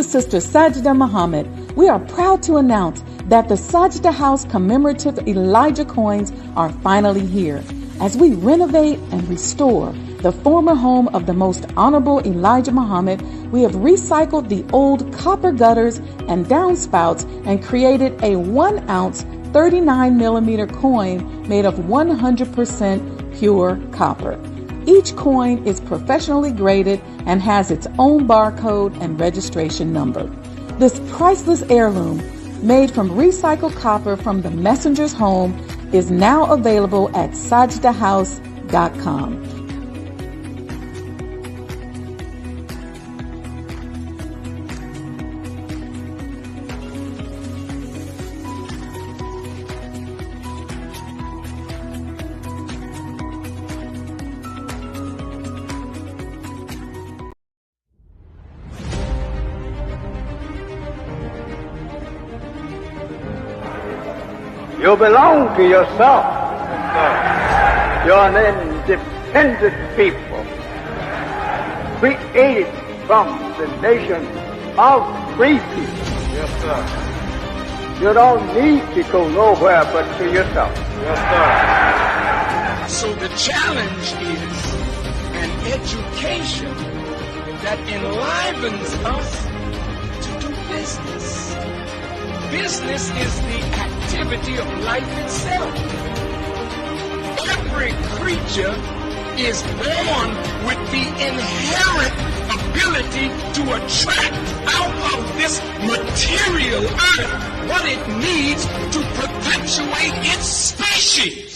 is Sister Sajda Muhammad. We are proud to announce that the Sajda House commemorative Elijah coins are finally here. As we renovate and restore the former home of the most honorable Elijah Muhammad, we have recycled the old copper gutters and downspouts and created a 1-ounce 39mm coin made of 100% pure copper. Each coin is professionally graded and has its own barcode and registration number. This priceless heirloom, made from recycled copper from the messenger's home, is now available at sajdahouse.com. You belong to yourself. You're an independent people, created from the nation of free people. Yes, sir. You don't need to go nowhere but to yourself. Yes, sir. So the challenge is an education that enlivens us to do business. Business is the activity of life itself. Every creature is born with the inherent ability to attract out of this material earth what it needs to perpetuate its species.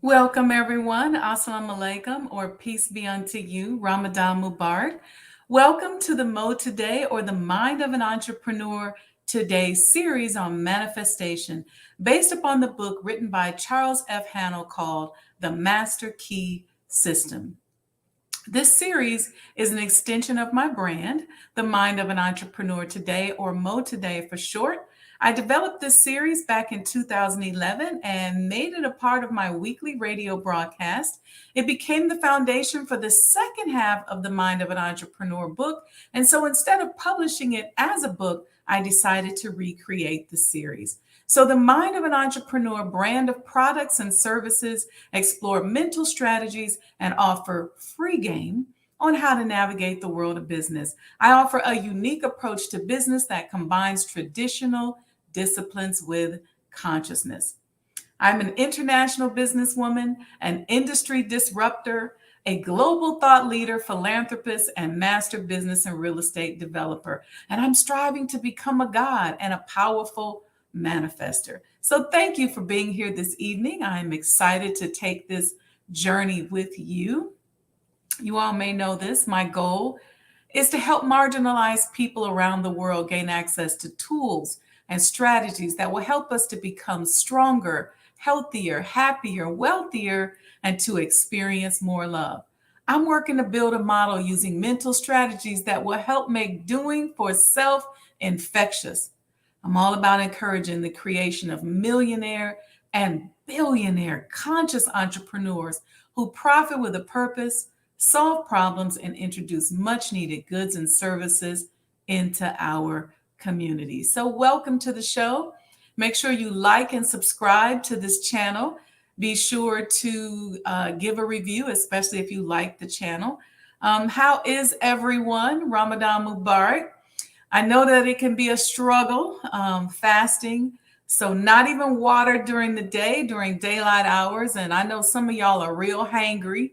Welcome everyone. Assalamu alaikum, or peace be unto you. Ramadan Mubarak. Welcome to the MOEToday, or the Mind of an Entrepreneur Today series on manifestation, based upon the book written by Charles F. Hannell called The Master Key System. This series is an extension of my brand, The Mind of an Entrepreneur Today, or MOEToday for short. I developed this series back in 2011 and made it a part of my weekly radio broadcast. It became the foundation for the second half of the Mind of an Entrepreneur book. And so instead of publishing it as a book, I decided to recreate the series. So the Mind of an Entrepreneur brand of products and services explore mental strategies and offer free game on how to navigate the world of business. I offer a unique approach to business that combines traditional disciplines with consciousness. I'm an international businesswoman, an industry disruptor, a global thought leader, philanthropist, and master business and real estate developer. And I'm striving to become a god and a powerful manifester. So thank you for being here this evening. I am excited to take this journey with you. You all may know this. My goal is to help marginalized people around the world gain access to tools and strategies that will help us to become stronger, healthier, happier, wealthier, and to experience more love. I'm working to build a model using mental strategies that will help make doing for self infectious. I'm all about encouraging the creation of millionaire and billionaire conscious entrepreneurs who profit with a purpose, solve problems, and introduce much needed goods and services into our community. So welcome to the show. Make sure you like and subscribe to this channel. Be sure to give a review, especially if you like the channel. How is everyone? Ramadan Mubarak. I know that it can be a struggle, fasting. So not even water during the day, during daylight hours. And I know some of y'all are real hangry.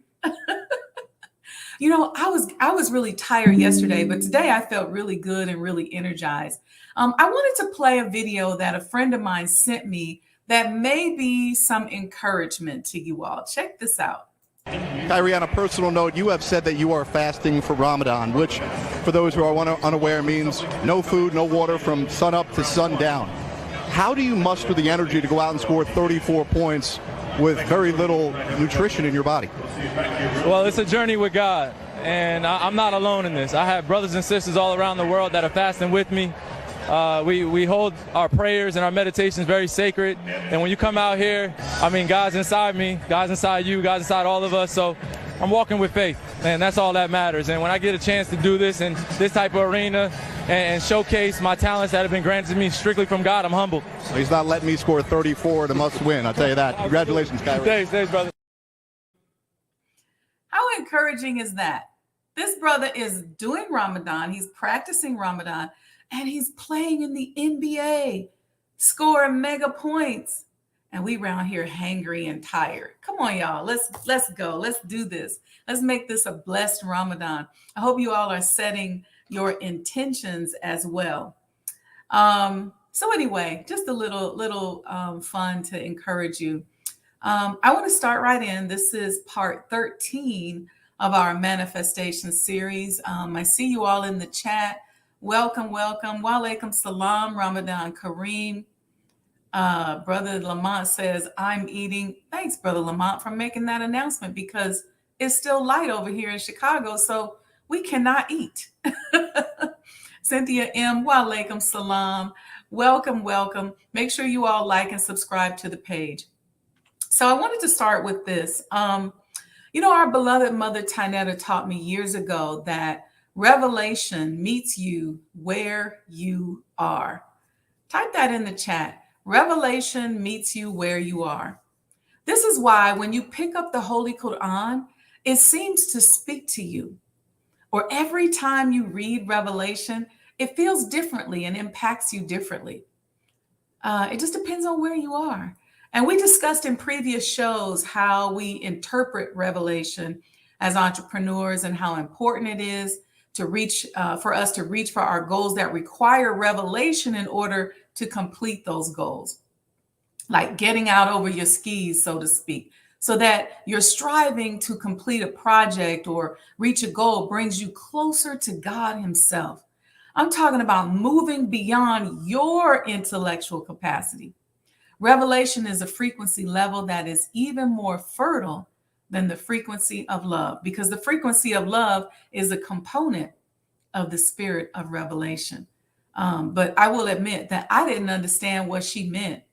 You know, I was really tired yesterday, but today I felt really good and really energized. I wanted to play a video that a friend of mine sent me that may be some encouragement to you all. Check this out. Kyrie, on a personal note, you have said that you are fasting for Ramadan, which, for those who are unaware, means no food, no water from sun up to sundown. How do you muster the energy to go out and score 34 points with very little nutrition in your body? Well, it's a journey with God, and I'm not alone in this. I have brothers and sisters all around the world that are fasting with me, We hold our prayers and our meditations very sacred. And when you come out here, I mean, God's inside me, God's inside you, God's inside all of us. So I'm walking with faith, and that's all that matters. And when I get a chance to do this in this type of arena and showcase my talents that have been granted to me strictly from God, I'm humbled. He's not letting me score 34 to must win. I'll tell you that. Congratulations, Kyrie. Thanks, brother. How encouraging is that? This brother is doing Ramadan. He's practicing Ramadan, and he's playing in the NBA, scoring mega points. And we around here hangry and tired. Come on, y'all. Let's go. Let's do this. Let's make this a blessed Ramadan. I hope you all are setting your intentions as well. So anyway, just a little fun to encourage you. I want to start right in. This is part 13 of our manifestation series. I see you all in the chat. Welcome. Wa alaikum salam, Ramadan Kareem. Brother Lamont says, I'm eating. Thanks, Brother Lamont, for making that announcement, because it's still light over here in Chicago, so we cannot eat. Cynthia M, wa alaikum salam. Welcome. Make sure you all like and subscribe to the page. So I wanted to start with this. Our beloved mother Tynetta taught me years ago that revelation meets you where you are. Type that in the chat. Revelation meets you where you are. This is why when you pick up the Holy Quran, it seems to speak to you. Or every time you read Revelation, it feels differently and impacts you differently. It just depends on where you are. And we discussed in previous shows how we interpret Revelation as entrepreneurs and how important it is to reach for us to reach for our goals that require revelation in order to complete those goals, like getting out over your skis, so to speak, so that you're striving to complete a project or reach a goal brings you closer to God Himself. I'm talking about moving beyond your intellectual capacity. Revelation is a frequency level that is even more fertile than the frequency of love, because the frequency of love is a component of the spirit of revelation. But I will admit that I didn't understand what she meant.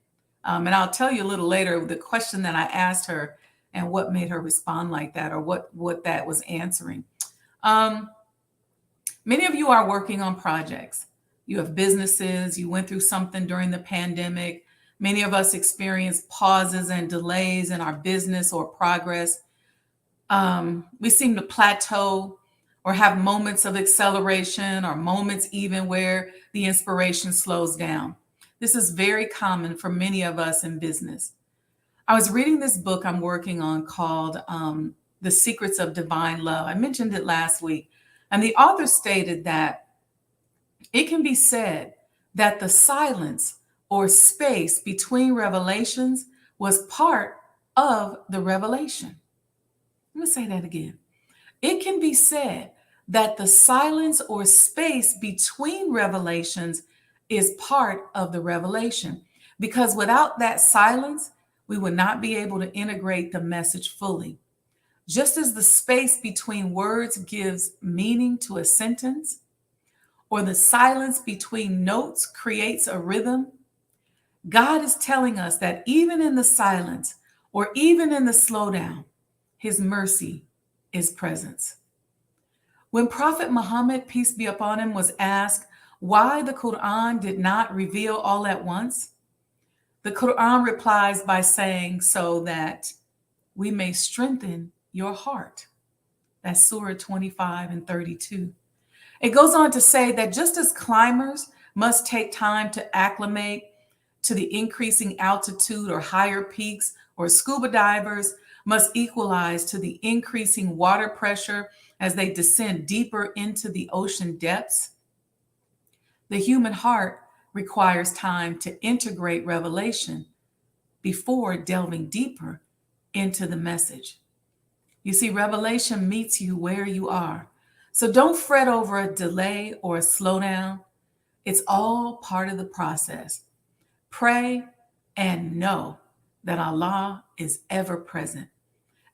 And I'll tell you a little later the question that I asked her and what made her respond like that, or what that was answering. Many of you are working on projects. You have businesses. You went through something during the pandemic. Many of us experience pauses and delays in our business or progress. We seem to plateau or have moments of acceleration, or moments even where the inspiration slows down. This is very common for many of us in business. I was reading this book I'm working on called The Secrets of Divine Love. I mentioned it last week. And the author stated that it can be said that the silence or space between revelations was part of the revelation. I'm going to say that again. It can be said that the silence or space between revelations is part of the revelation, because without that silence, we would not be able to integrate the message fully. Just as the space between words gives meaning to a sentence, or the silence between notes creates a rhythm, God is telling us that even in the silence or even in the slowdown, His mercy is presence. When Prophet Muhammad, peace be upon him, was asked why the Quran did not reveal all at once, the Quran replies by saying, so that we may strengthen your heart. That's Surah 25 and 32. It goes on to say that just as climbers must take time to acclimate to the increasing altitude or higher peaks, or scuba divers must equalize to the increasing water pressure as they descend deeper into the ocean depths, the human heart requires time to integrate revelation before delving deeper into the message. You see, revelation meets you where you are. So don't fret over a delay or a slowdown. It's all part of the process. Pray and know that Allah is ever present.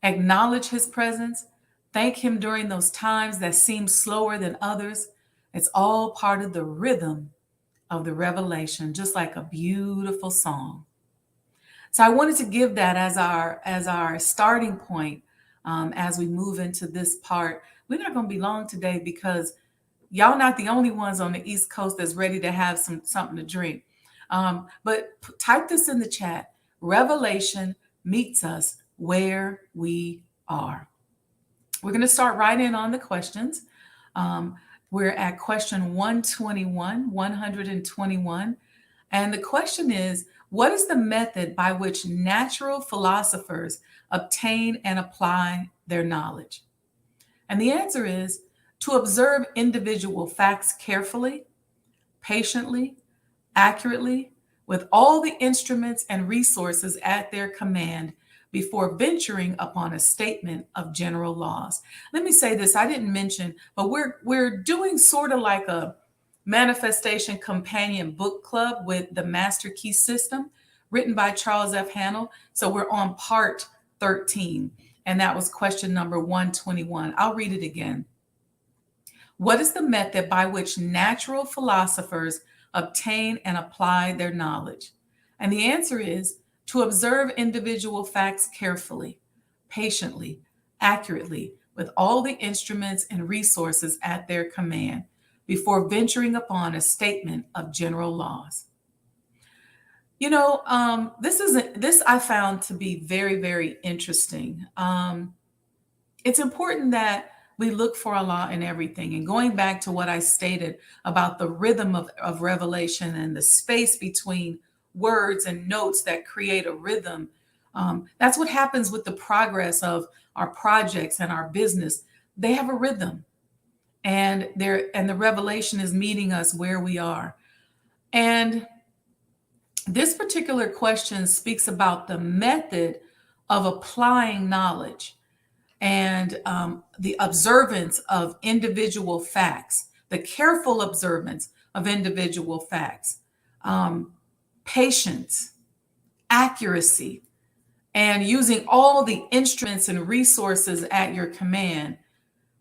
Acknowledge His presence. Thank Him during those times that seem slower than others. It's all part of the rhythm of the revelation, just like a beautiful song. So I wanted to give that as our starting point as we move into this part. We're not going to be long today because y'all not the only ones on the East Coast that's ready to have something to drink. But type this in the chat. Revelation meets us where we are. We're going to start right in on the questions. We're at question 121. And the question is, what is the method by which natural philosophers obtain and apply their knowledge? And the answer is to observe individual facts carefully, patiently, accurately, with all the instruments and resources at their command before venturing upon a statement of general laws. Let me say this, I didn't mention, but we're doing sort of like a manifestation companion book club with the Master Key System, written by Charles F. Hannell. So we're on part 13, and that was question number 121. I'll read it again. What is the method by which natural philosophers obtain and apply their knowledge? And the answer is to observe individual facts carefully, patiently, accurately, with all the instruments and resources at their command before venturing upon a statement of general laws. You know, this I found to be very, very interesting. It's important that we look for a law in everything. And going back to what I stated about the rhythm of revelation and the space between words and notes that create a rhythm, that's what happens with the progress of our projects and our business. They have a rhythm, and the revelation is meeting us where we are. And this particular question speaks about the method of applying knowledge and the observance of individual facts, the careful observance of individual facts, patience, accuracy, and using all the instruments and resources at your command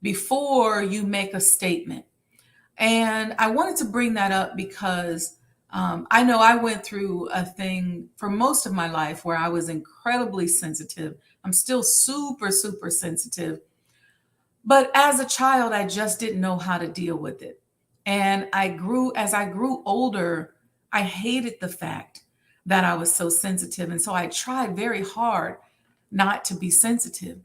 before you make a statement. And I wanted to bring that up because I know I went through a thing for most of my life where I was incredibly sensitive. I'm still super, super sensitive. But as a child, I just didn't know how to deal with it. And as I grew older, I hated the fact that I was so sensitive. And so I tried very hard not to be sensitive.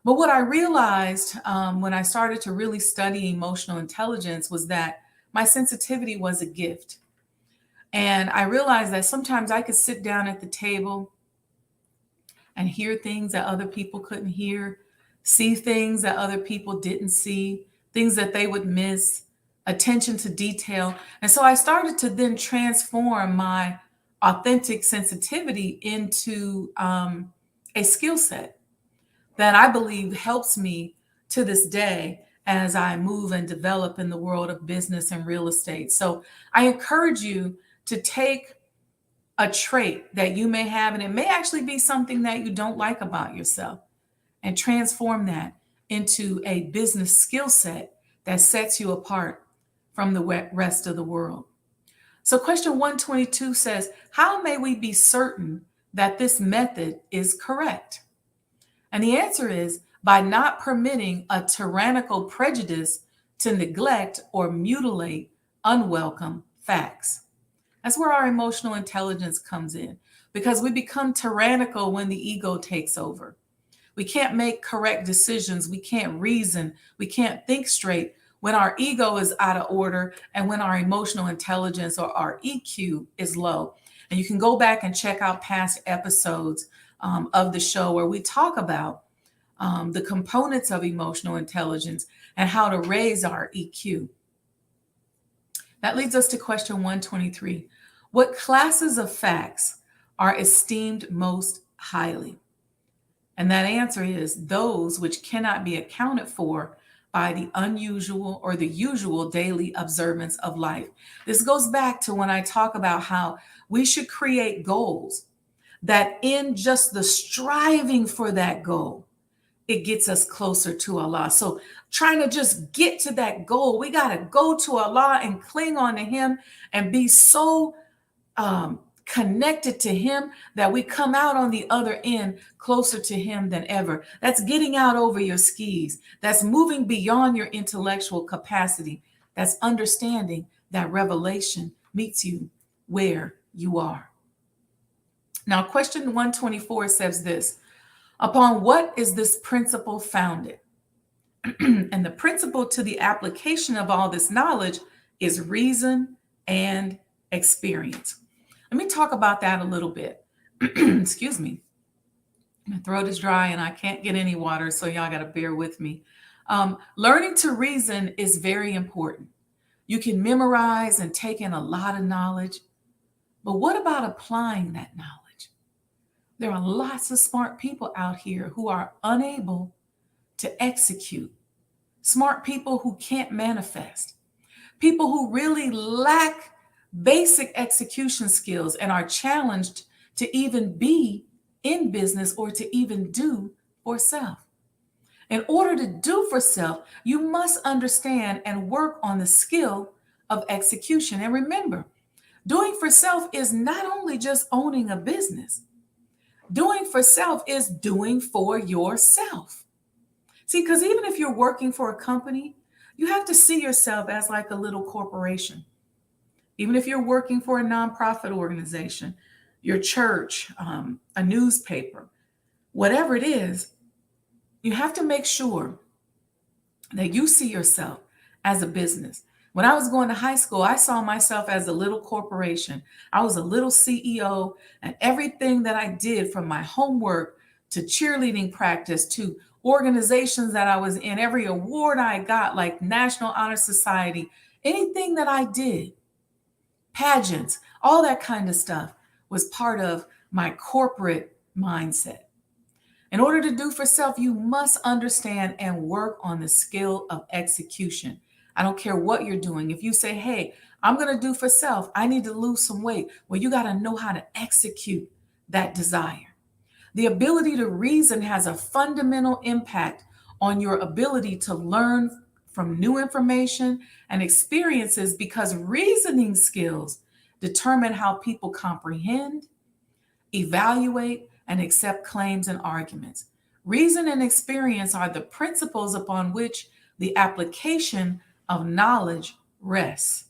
But what I realized when I started to really study emotional intelligence was that my sensitivity was a gift. And I realized that sometimes I could sit down at the table and hear things that other people couldn't hear, see things that other people didn't see, things that they would miss, attention to detail. And so I started to then transform my authentic sensitivity into a skill set that I believe helps me to this day as I move and develop in the world of business and real estate. So I encourage you to take a trait that you may have, and it may actually be something that you don't like about yourself, and transform that into a business skill set that sets you apart from the rest of the world. So question 122 says, how may we be certain that this method is correct? And the answer is by not permitting a tyrannical prejudice to neglect or mutilate unwelcome facts. That's where our emotional intelligence comes in, because we become tyrannical when the ego takes over. We can't make correct decisions. We can't reason. We can't think straight when our ego is out of order and when our emotional intelligence or our EQ is low. And you can go back and check out past episodes of the show where we talk about the components of emotional intelligence and how to raise our EQ. That leads us to question 123. What classes of facts are esteemed most highly? And that answer is those which cannot be accounted for by the unusual or the usual daily observance of life. This goes back to when I talk about how we should create goals that in just the striving for that goal, it gets us closer to Allah. So trying to just get to that goal, we got to go to Allah and cling on to him and be so connected to him that we come out on the other end closer to him than ever. That's getting out over your skis. That's moving beyond your intellectual capacity. That's understanding that revelation meets you where you are. Now, question 124 says this: upon what is this principle founded? And the principle to the application of all this knowledge is reason and experience. Let me talk about that a little bit. Excuse me. My throat is dry and I can't get any water, so y'all got to bear with me. Learning to reason is very important. You can memorize and take in a lot of knowledge, but what about applying that knowledge? There are lots of smart people out here who are unable to execute. Smart people who can't manifest. People who really lack basic execution skills and are challenged to even be in business or to even do for self. In order to do for self, you must understand and work on the skill of execution. And remember, doing for self is not only just owning a business. Doing for self is doing for yourself. See, because even if you're working for a company, you have to see yourself as like a little corporation. Even if you're working for a nonprofit organization, your church, a newspaper, whatever it is, you have to make sure that you see yourself as a business. When I was going to high school, I saw myself as a little corporation. I was a little CEO, and everything that I did, from my homework to cheerleading practice to organizations that I was in, every award I got, like National Honor Society, anything that I did, pageants, all that kind of stuff was part of my corporate mindset. In order to do for self, you must understand and work on the skill of execution. I don't care what you're doing. If you say, hey, I'm going to do for self, I need to lose some weight. Well, you got to know how to execute that desire. The ability to reason has a fundamental impact on your ability to learn from new information and experiences, because reasoning skills determine how people comprehend, evaluate, and accept claims and arguments. Reason and experience are the principles upon which the application of knowledge rests.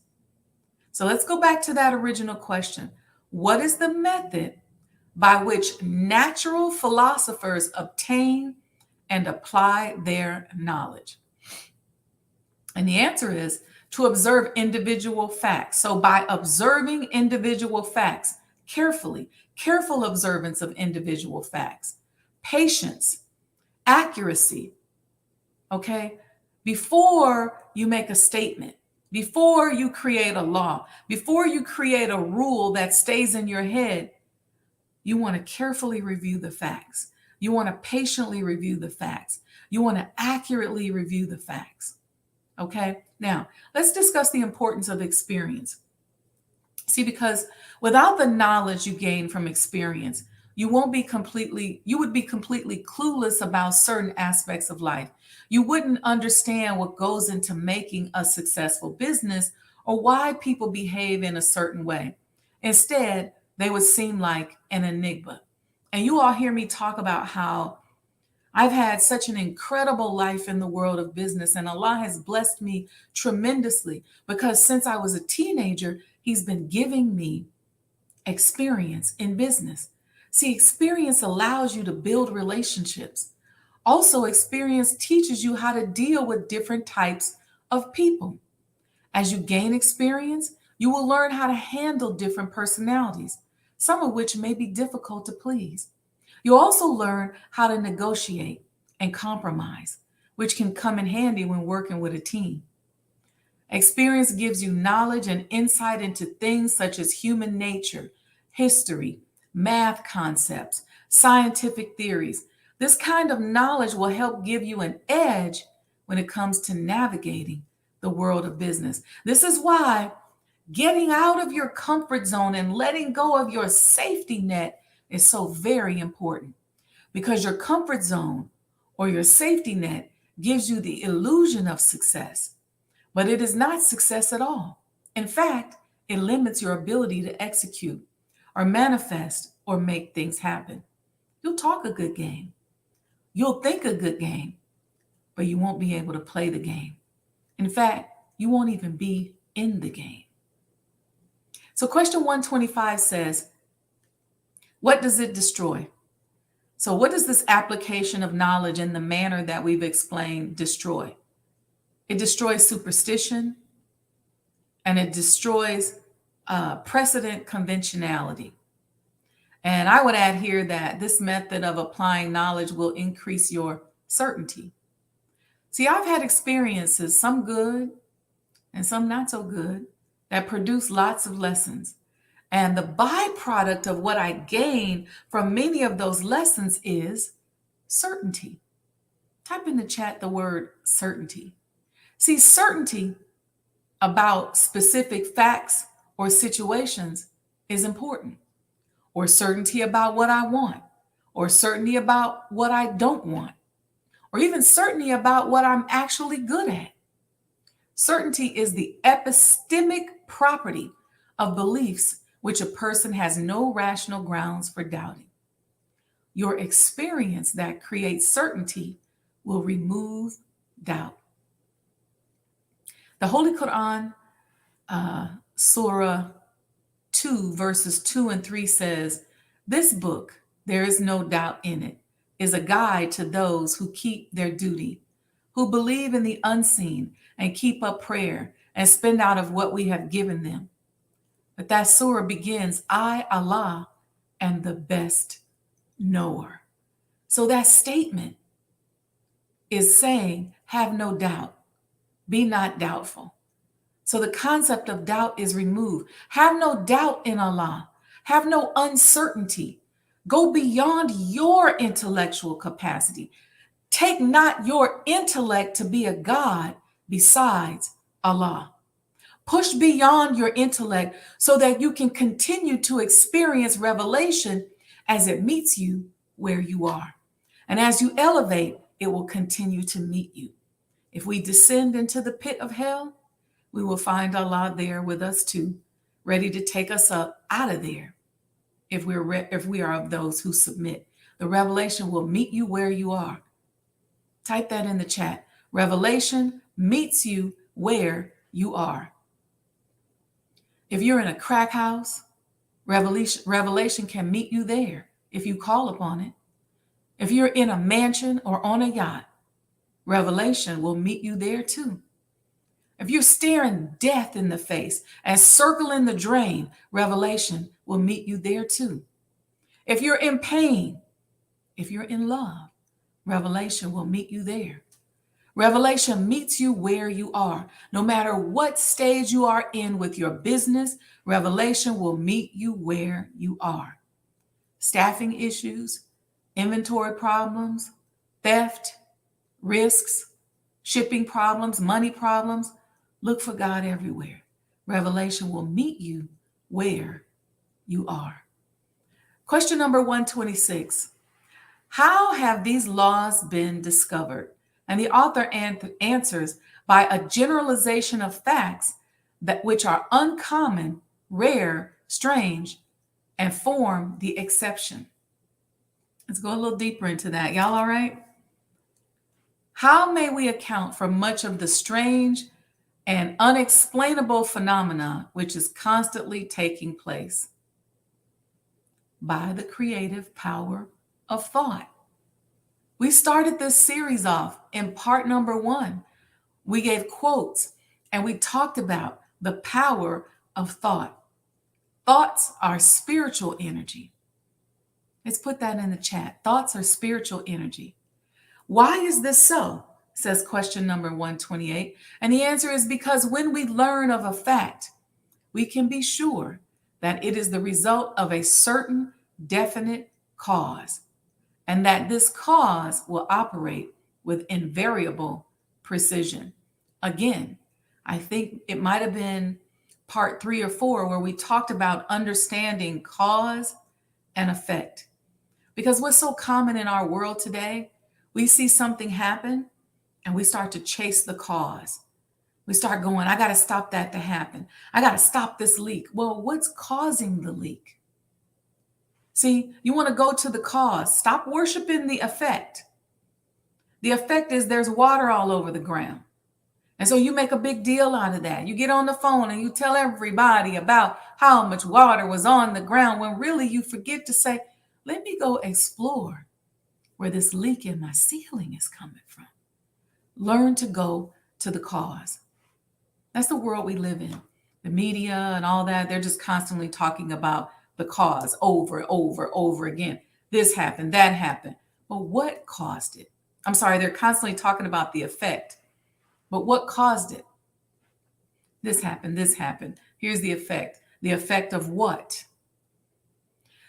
So let's go back to that original question. What is the method by which natural philosophers obtain and apply their knowledge? And the answer is to observe individual facts. So by observing individual facts carefully, careful observance of individual facts, patience, accuracy, okay? Before you make a statement, before you create a law, before you create a rule that stays in your head, you want to carefully review the facts. You want to patiently review the facts. You want to accurately review the facts. Okay, now let's discuss the importance of experience. See, because without the knowledge you gain from experience, you would be completely clueless about certain aspects of life. You wouldn't understand what goes into making a successful business or why people behave in a certain way. Instead, they would seem like an enigma. And you all hear me talk about how I've had such an incredible life in the world of business, and Allah has blessed me tremendously because since I was a teenager, He's been giving me experience in business. See, experience allows you to build relationships. Also, experience teaches you how to deal with different types of people. As you gain experience, you will learn how to handle different personalities, some of which may be difficult to please. You'll also learn how to negotiate and compromise, which can come in handy when working with a team. Experience gives you knowledge and insight into things such as human nature, history, math concepts, scientific theories. This kind of knowledge will help give you an edge when it comes to navigating the world of business. This is why getting out of your comfort zone and letting go of your safety net is so very important, because your comfort zone or your safety net gives you the illusion of success, but it is not success at all. In fact, it limits your ability to execute or manifest or make things happen. You'll talk a good game. You'll think a good game, but you won't be able to play the game. In fact, you won't even be in the game. So question 125 says, what does it destroy? So what does this application of knowledge in the manner that we've explained destroy? It destroys superstition, and it destroys precedent conventionality. And I would add here that this method of applying knowledge will increase your certainty. See, I've had experiences, some good and some not so good, that produce lots of lessons. And the byproduct of what I gain from many of those lessons is certainty. Type in the chat the word certainty. See, certainty about specific facts or situations is important, or certainty about what I want, or certainty about what I don't want, or even certainty about what I'm actually good at. Certainty is the epistemic property of beliefs which a person has no rational grounds for doubting. Your experience that creates certainty will remove doubt. The Holy Quran, Surah 2, verses 2 and 3 says, "This book, there is no doubt in it, is a guide to those who keep their duty, who believe in the unseen and keep up prayer and spend out of what we have given them." But that surah begins, "I, Allah, am the best knower." So that statement is saying, have no doubt, be not doubtful. So the concept of doubt is removed. Have no doubt in Allah. Have no uncertainty. Go beyond your intellectual capacity. Take not your intellect to be a God besides Allah. Push beyond your intellect so that you can continue to experience revelation as it meets you where you are. And as you elevate, it will continue to meet you. If we descend into the pit of hell, we will find Allah there with us too, ready to take us up out of there if we are of those who submit. The revelation will meet you where you are. Type that in the chat. Revelation meets you where you are. If you're in a crack house, revelation can meet you there if you call upon it. If you're in a mansion or on a yacht, revelation will meet you there too. If you're staring death in the face and circling the drain, revelation will meet you there too. If you're in pain, if you're in love, revelation will meet you there. Revelation meets you where you are. No matter what stage you are in with your business, revelation will meet you where you are. Staffing issues, inventory problems, theft, risks, shipping problems, money problems. Look for God everywhere. Revelation will meet you where you are. Question number 126. How have these laws been discovered? And the author answers by a generalization of facts that which are uncommon, rare, strange, and form the exception. Let's go a little deeper into that. Y'all all right? How may we account for much of the strange and unexplainable phenomena which is constantly taking place? By the creative power of thought. We started this series off in part number 1. We gave quotes and we talked about the power of thought. Thoughts are spiritual energy. Let's put that in the chat. Thoughts are spiritual energy. Why is this so? Says question number 128. And the answer is because when we learn of a fact, we can be sure that it is the result of a certain definite cause, and that this cause will operate with invariable precision. Again, I think it might have been part 3 or 4 where we talked about understanding cause and effect. Because what's so common in our world today, We see something happen and we start to chase the cause. We start going, I got to stop that to happen. I got to stop this leak. Well, what's causing the leak? See, you want to go to the cause. Stop worshiping the effect. The effect is there's water all over the ground. And so you make a big deal out of that. You get on the phone and you tell everybody about how much water was on the ground when really you forget to say, let me go explore where this leak in my ceiling is coming from. Learn to go to the cause. That's the world we live in. The media and all that, they're just constantly talking about the cause over again. This happened, that happened. But what caused it? I'm sorry, they're constantly talking about the effect. But what caused it? This happened, this happened. Here's the effect. The effect of what?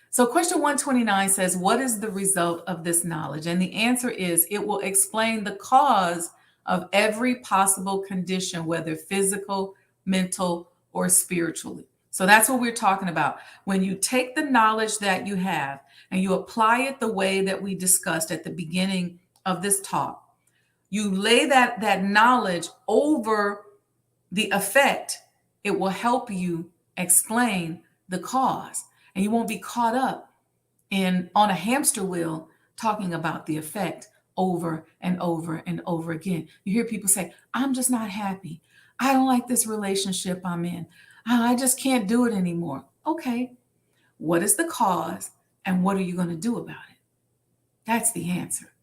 So question 129 says, what is the result of this knowledge? And the answer is, it will explain the cause of every possible condition, whether physical, mental, or spiritually. So that's what we're talking about. When you take the knowledge that you have and you apply it the way that we discussed at the beginning of this talk, you lay that knowledge over the effect, it will help you explain the cause. And you won't be caught up on a hamster wheel talking about the effect over and over and over again. You hear people say, I'm just not happy. I don't like this relationship I'm in. I just can't do it anymore. Okay, what is the cause and what are you going to do about it? That's the answer.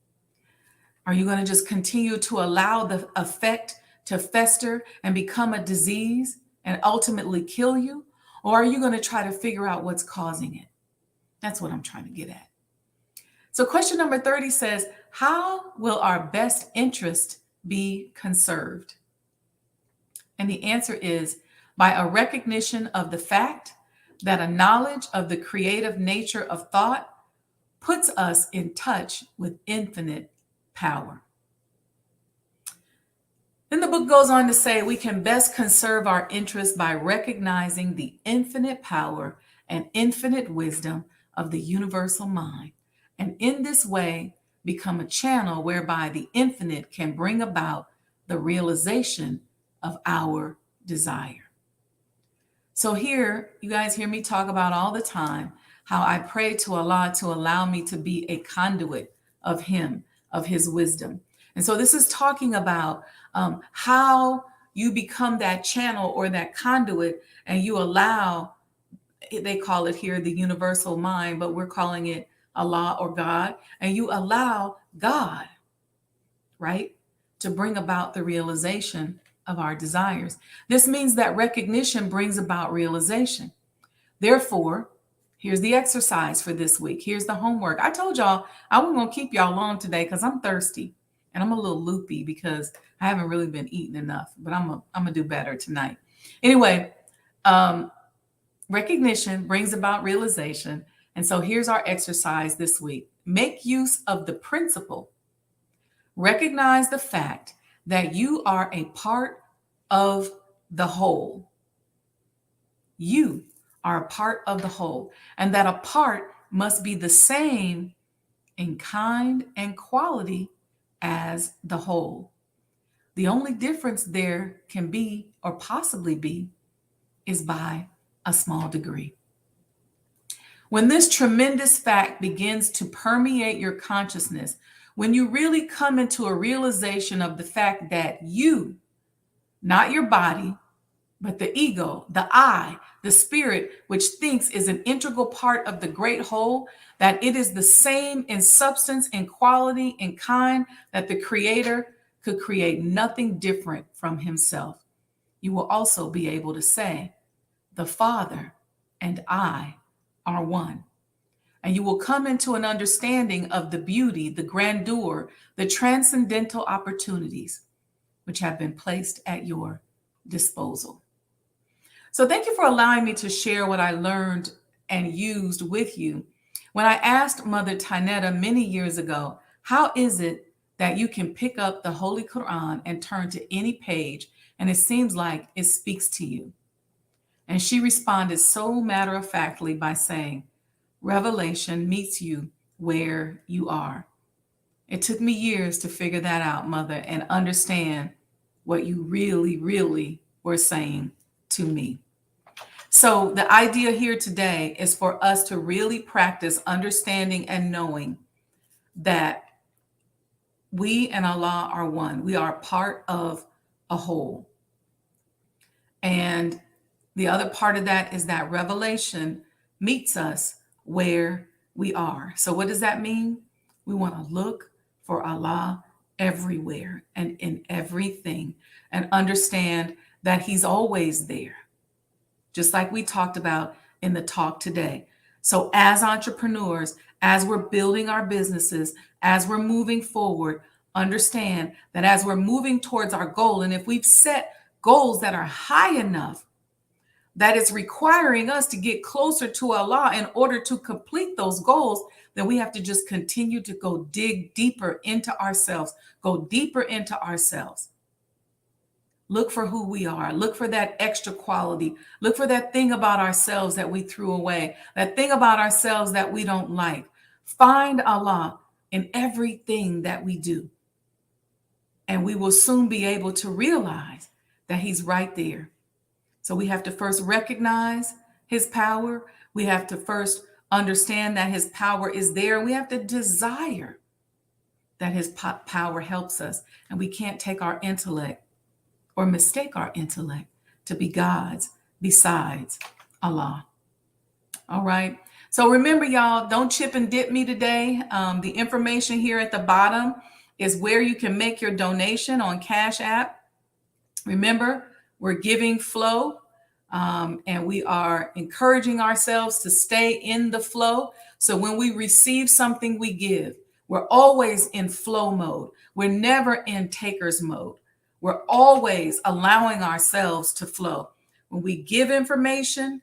Are you going to just continue to allow the effect to fester and become a disease and ultimately kill you? Or are you going to try to figure out what's causing it? That's what I'm trying to get at. So question number 30 says, how will our best interest be conserved? And the answer is by a recognition of the fact that a knowledge of the creative nature of thought puts us in touch with infinite power. Then the book goes on to say we can best conserve our interest by recognizing the infinite power and infinite wisdom of the universal mind, and in this way become a channel whereby the infinite can bring about the realization of our desire. So here, you guys hear me talk about all the time how I pray to Allah to allow me to be a conduit of Him, of His wisdom. And so this is talking about how you become that channel or that conduit, and you allow, they call it here the universal mind, but we're calling it Allah or God, and you allow God, right, to bring about the realization of our desires. This means that recognition brings about realization. Therefore, here's the exercise for this week. Here's the homework. I told y'all I wasn't going to keep y'all long today because I'm thirsty and I'm a little loopy because I haven't really been eating enough, but I'm going to do better tonight. Anyway, recognition brings about realization. And so here's our exercise this week. Make use of the principle. Recognize the fact that you are a part of the whole. You are a part of the whole, and that a part must be the same in kind and quality as the whole. The only difference there can be, or possibly be, is by a small degree. When this tremendous fact begins to permeate your consciousness, when you really come into a realization of the fact that you, not your body, but the ego, the I, the spirit, which thinks is an integral part of the great whole, that it is the same in substance and quality and kind, that the Creator could create nothing different from Himself. You will also be able to say, the Father and I are one. And you will come into an understanding of the beauty, the grandeur, the transcendental opportunities which have been placed at your disposal. So thank you for allowing me to share what I learned and used with you. When I asked Mother Tynetta many years ago, how is it that you can pick up the Holy Quran and turn to any page and it seems like it speaks to you? And she responded so matter-of-factly by saying, revelation meets you where you are. It took me years to figure that out, Mother, and understand what you really, really were saying to me. So the idea here today is for us to really practice understanding and knowing that we and Allah are one. We are part of a whole. And the other part of that is that revelation meets us where we are. So what does that mean? We want to look for Allah everywhere and in everything and understand that he's always there, just like we talked about in the talk today. So as entrepreneurs, as we're building our businesses, as we're moving forward, understand that as we're moving towards our goal, and if we've set goals that are high enough, that is requiring us to get closer to Allah in order to complete those goals, then we have to just continue to go dig deeper into ourselves, go deeper into ourselves. Look for who we are. Look for that extra quality. Look for that thing about ourselves that we threw away, that thing about ourselves that we don't like. Find Allah in everything that we do. And we will soon be able to realize that he's right there. So we have to first recognize his power. We have to first understand that his power is there. We have to desire that his power helps us. And we can't take our intellect or mistake our intellect to be God's besides Allah. All right. So remember, y'all, don't chip and dip me today. The information here at the bottom is where you can make your donation on Cash App. Remember, we're giving flow, and we are encouraging ourselves to stay in the flow. So when we receive something, we give. We're always in flow mode. We're never in taker's mode. We're always allowing ourselves to flow. When we give information,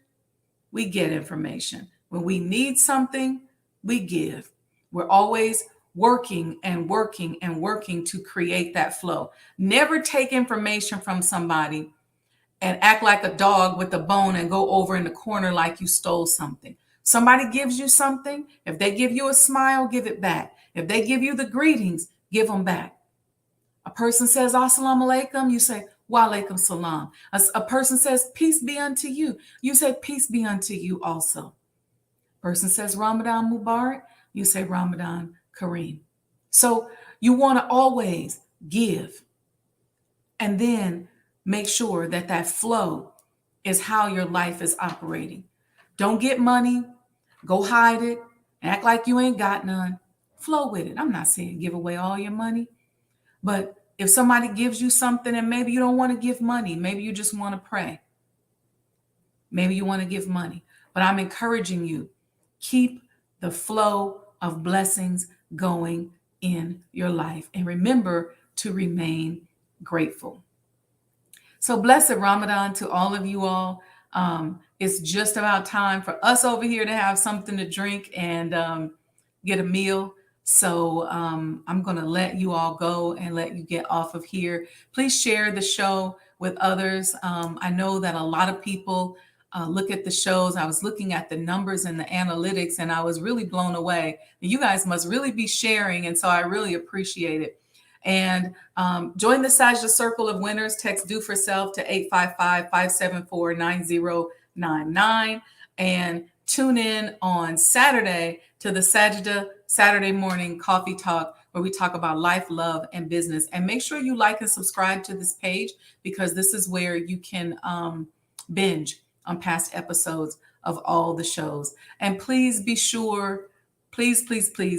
we get information. When we need something, we give. We're always working and working and working to create that flow. Never take information from somebody and act like a dog with a bone and go over in the corner like you stole something. Somebody gives you something. If they give you a smile, give it back. If they give you the greetings, give them back. A person says, Assalamu alaikum, you say, Wa alaikum salam. A person says, peace be unto you. You say, peace be unto you also. Person says, Ramadan Mubarak, you say, Ramadan Kareem. So you want to always give and then make sure that that flow is how your life is operating. Don't get money, go hide it, act like you ain't got none. Flow with it. I'm not saying give away all your money, but if somebody gives you something and maybe you don't want to give money, maybe you just want to pray. Maybe you want to give money, but I'm encouraging you, keep the flow of blessings going in your life. And remember to remain grateful. So blessed Ramadan to all of you all. It's just about time for us over here to have something to drink and get a meal. So I'm going to let you all go and let you get off of here. Please share the show with others. I know that a lot of people look at the shows. I was looking at the numbers and the analytics, and I was really blown away. You guys must really be sharing, and so I really appreciate it. And join the Sajda Circle of Winners. Text Do For Self to 855-574-9099. And tune in on Saturday to the Sajda Saturday morning coffee talk, where we talk about life, love, and business. And make sure you like and subscribe to this page, because this is where you can binge on past episodes of all the shows. And please be sure, please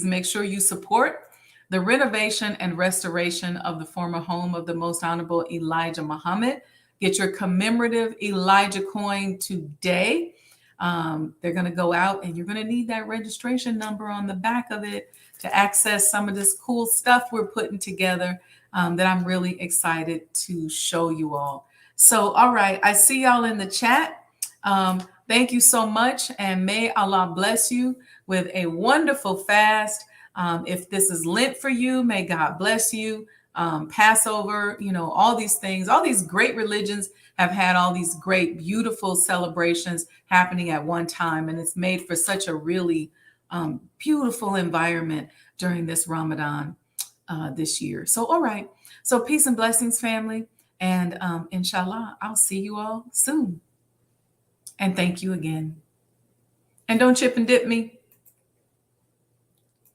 make sure you support the renovation and restoration of the former home of the Most Honorable Elijah Muhammad. Get your commemorative Elijah coin today. They're going to go out, and you're going to need that registration number on the back of it to access some of this cool stuff we're putting together that I'm really excited to show you all. So, all right, I see y'all in the chat. Thank you so much, and may Allah bless you with a wonderful fast. If this is Lent for you, may God bless you. Passover, all these things, all these great religions have had all these great, beautiful celebrations happening at one time. And it's made for such a really beautiful environment during this Ramadan. this year. So, all right. So, peace and blessings, family. And inshallah, I'll see you all soon. And thank you again. And don't chip and dip me.